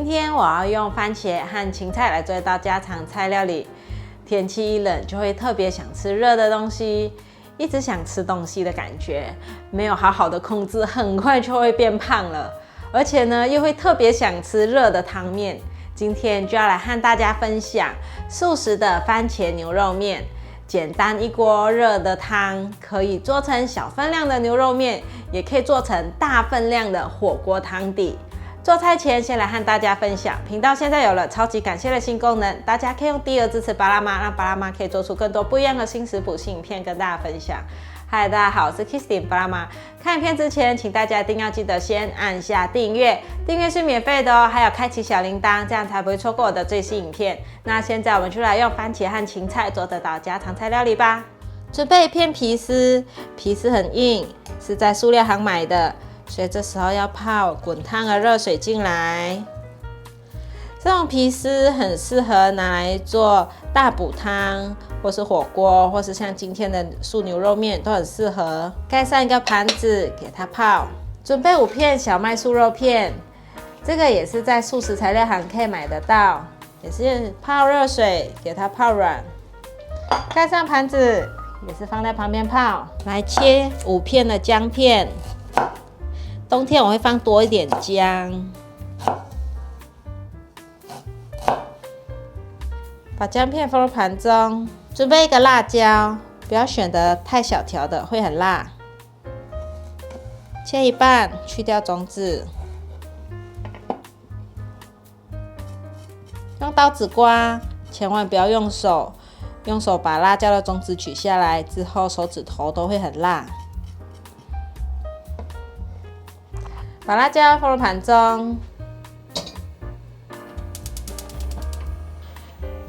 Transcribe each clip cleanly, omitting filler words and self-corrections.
天我要用番茄和芹菜来做一道家常菜料理。天气一冷，就会特别想吃热的东西，一直想吃东西的感觉，没有好好的控制，很快就会变胖了。而且呢，又会特别想吃热的汤面。今天就要来和大家分享素食的番茄牛肉面。简单一锅热的汤，可以做成小分量的牛肉面，也可以做成大分量的火锅汤底。做菜前先来和大家分享，频道现在有了超级感谢的新功能，大家可以用第二支持巴拉妈，让巴拉妈可以做出更多不一样的新食谱、新影片跟大家分享。嗨，大家好，我是 Kissy 巴拉妈。看影片之前，请大家一定要记得先按下订阅，订阅是免费的哦，还有开启小铃铛，这样才不会错过我的最新影片。那现在我们就来用番茄和芹菜做这道家常菜料理吧。准备一片皮丝，皮丝很硬，是在塑料行买的，所以这时候要泡滚烫的热水进来。这种皮丝很适合拿来做大补汤，或是火锅，或是像今天的素牛肉面都很适合。盖上一个盘子给它泡。准备5片小麦素肉片，这个也是在素食材料行可以买得到，也是泡热水给它泡软。盖上盘子，也是放在旁边泡。来切5片的姜片，冬天我会放多一点姜。把姜片放入盘中，准备一个辣椒，不要选得太小条的，会很辣。切一半，去掉种子，用刀子刮，千万不要用手，用手把辣椒的种子取下来之后，手指头都会很辣。把辣椒放入盘中。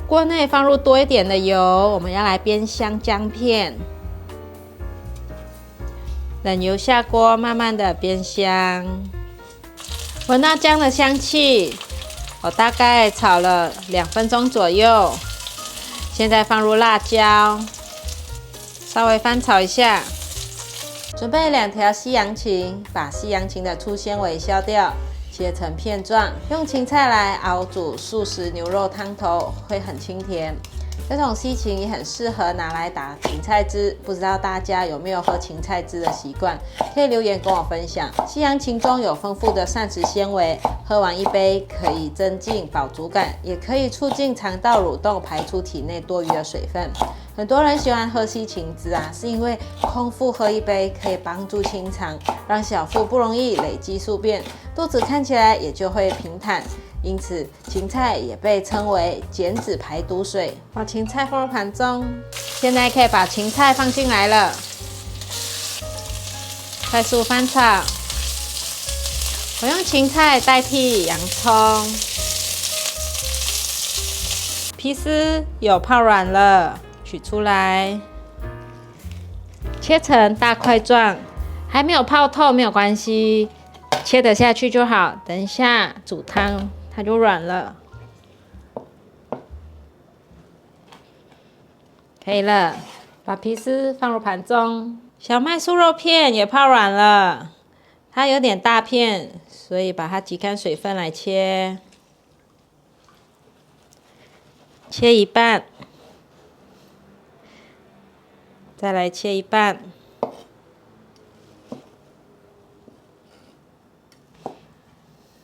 锅内放入多一点的油，我们要来煸香姜片。冷油下锅，慢慢的煸香。闻到姜的香气，我大概炒了2分钟左右。现在放入辣椒，稍微翻炒一下。准备2条西洋芹，把西洋芹的粗纤维削掉。切成片状，用芹菜来熬煮素食牛肉汤头，会很清甜。这种西芹也很适合拿来打芹菜汁，不知道大家有没有喝芹菜汁的习惯？可以留言跟我分享。西洋芹中有丰富的膳食纤维，喝完1杯可以增进饱足感，也可以促进肠道蠕动，排出体内多余的水分。很多人喜欢喝西芹汁是因为空腹喝1杯可以帮助清肠，让小腹不容易累积宿便，肚子看起来也就会平坦。因此，芹菜也被称为减脂排毒水。把芹菜放入盘中，现在可以把芹菜放进来了，快速翻炒。我用芹菜代替洋葱。皮丝有泡软了，取出来，切成大块状，还没有泡透没有关系，切得下去就好。等一下煮汤，它就软了。可以了，把皮丝放入盘中。小麦素肉片也泡软了，它有点大片，所以把它挤干水分来切。切一半，再来切一半。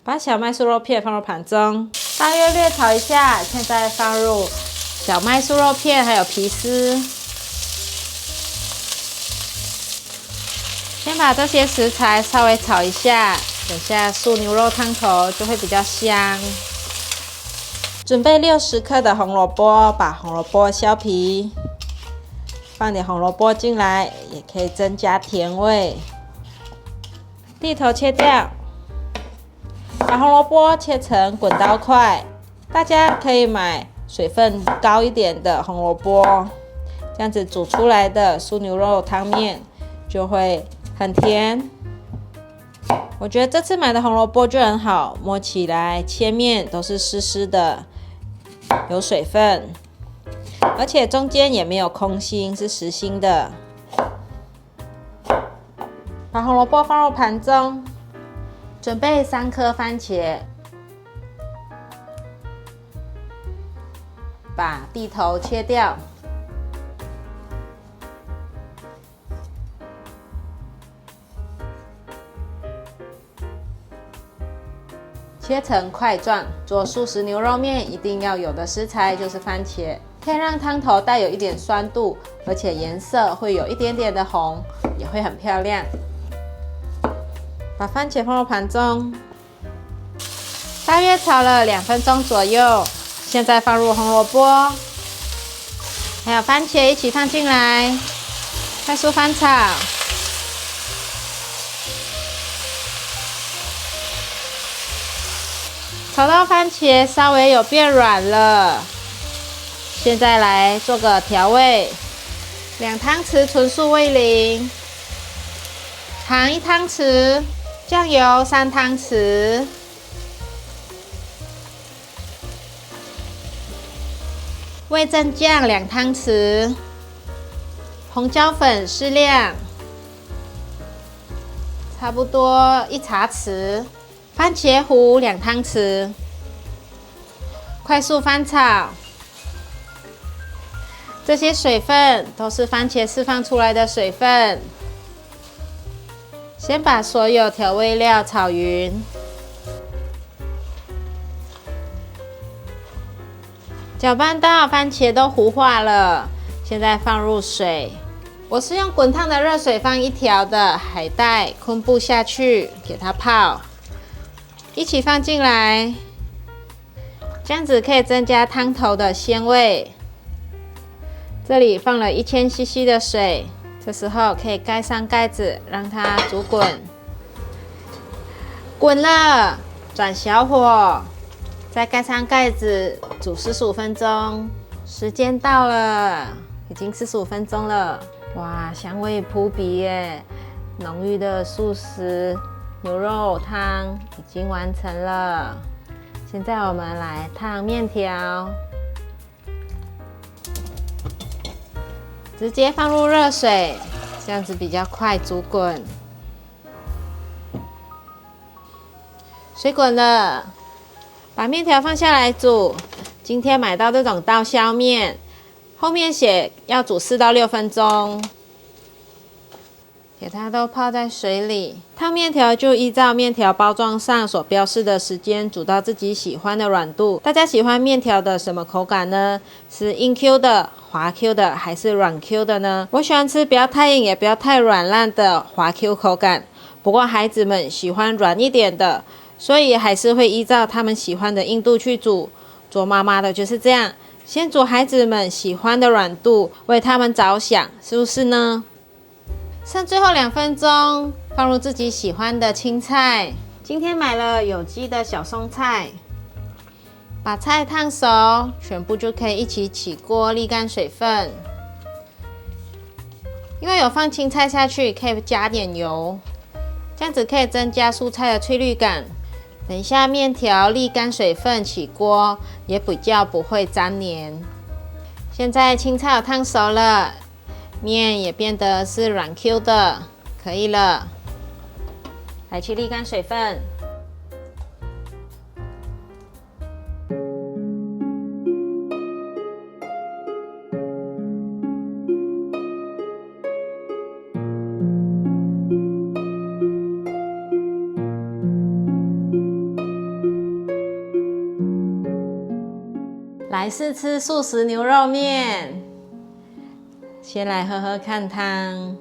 把小麦素肉片放入盘中，大约略炒一下。现在放入小麦素肉片还有皮丝，先把这些食材稍微炒一下，等下素牛肉汤头就会比较香。准备60克的红萝卜，把红萝卜削皮，放点红萝卜进来，也可以增加甜味。蒂头切掉。把红萝卜切成滚刀块，大家可以买水分高一点的红萝卜，这样子煮出来的素牛肉汤面就会很甜。我觉得这次买的红萝卜就很好，摸起来切面都是湿湿的，有水分，而且中间也没有空心，是实心的。把红萝卜放入盘中。准备3颗番茄，把蒂头切掉，切成块状。做素食牛肉面一定要有的食材就是番茄，可以让汤头带有一点酸度，而且颜色会有一点点的红，也会很漂亮。把番茄放入盘中，大约炒了2分钟左右。现在放入红萝卜，还有番茄一起放进来，快速翻炒。炒到番茄稍微有变软了，现在来做个调味：2汤匙纯素味淋，糖1汤匙，酱油3汤匙，味噌酱2汤匙，红椒粉适量，差不多1茶匙。番茄糊2汤匙，快速翻炒。这些水分都是番茄释放出来的水分。先把所有调味料炒匀，搅拌到番茄都糊化了。现在放入水，我是用滚烫的热水放1条的海带、昆布下去，给它泡。一起放进来，这样子可以增加汤头的鲜味。这里放了1000cc 的水，这时候可以盖上盖子，让它煮滚。滚了，转小火，再盖上盖子，煮45分钟。时间到了，已经45分钟了。哇，香味扑鼻耶！浓郁的素食牛肉汤已经完成了，现在我们来烫面条，直接放入热水，这样子比较快煮滚。水滚了，把面条放下来煮。今天买到这种刀削面，后面写要煮4到6分钟。给它都泡在水里，烫面条就依照面条包装上所标示的时间煮到自己喜欢的软度。大家喜欢面条的什么口感呢？是硬 Q 的、滑 Q 的，还是软 Q 的呢？我喜欢吃不要太硬也不要太软烂的滑 Q 口感。不过孩子们喜欢软一点的，所以还是会依照他们喜欢的硬度去煮。做妈妈的就是这样，先煮孩子们喜欢的软度，为他们着想，是不是呢？剩最后2分钟，放入自己喜欢的青菜。今天买了有机的小松菜，把菜烫熟，全部就可以一起起锅沥干水分。因为有放青菜下去，可以加点油，这样子可以增加蔬菜的翠绿感。等一下面条沥干水分起锅，也比较不会粘黏。现在青菜有烫熟了。面也变得是软 Q 的，可以了。来去沥干水分。来试吃素食牛肉面。先来喝喝看汤，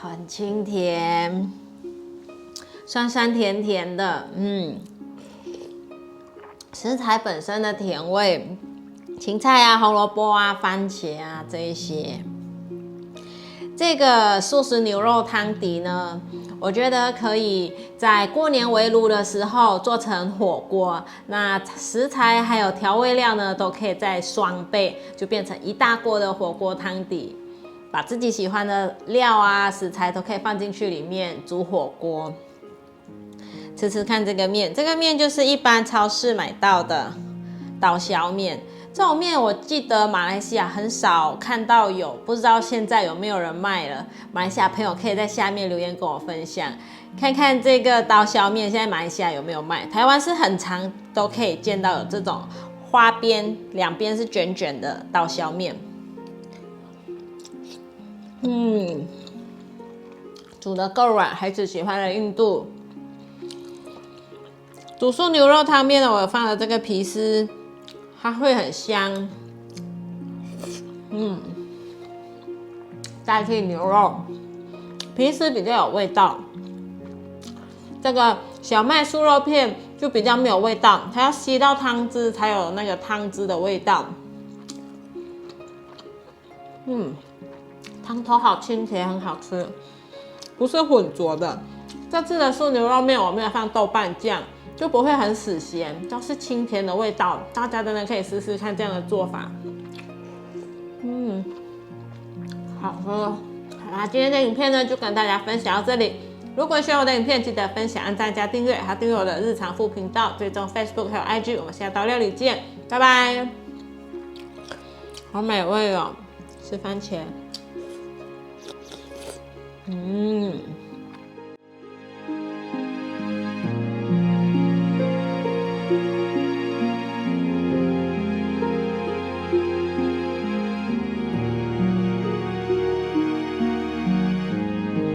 很清甜，酸酸甜甜的，食材本身的甜味，芹菜啊、红萝卜啊、番茄啊这一些。这个素食牛肉汤底呢，我觉得可以在过年围炉的时候做成火锅，那食材还有调味料呢，都可以再双倍，就变成一大锅的火锅汤底。把自己喜欢的料啊、食材都可以放进去里面煮火锅。吃吃看这个面，这个面就是一般超市买到的刀削面。这种面我记得马来西亚很少看到有，不知道现在有没有人卖了。马来西亚朋友可以在下面留言跟我分享，看看这个刀削面现在马来西亚有没有卖。台湾是很常都可以见到有这种花边，两边是卷卷的刀削面。煮得够软，孩子喜欢的硬度。煮素牛肉汤面呢，我放了这个皮丝，它会很香。代替牛肉，皮丝比较有味道。这个小麦素肉片就比较没有味道，它要吸到汤汁才有那个汤汁的味道。汤头好清甜，很好吃，不是混浊的。这次的素牛肉面我没有放豆瓣酱，就不会很死咸，都是清甜的味道。大家真的可以试试看这样的做法。好喝。好啦，今天的影片呢就跟大家分享到这里。如果喜欢我的影片，记得分享、按赞、加订阅，还有订阅我的日常副频道，追踪 Facebook 还有 IG。我们下道料理见，拜拜。好美味哦，吃番茄。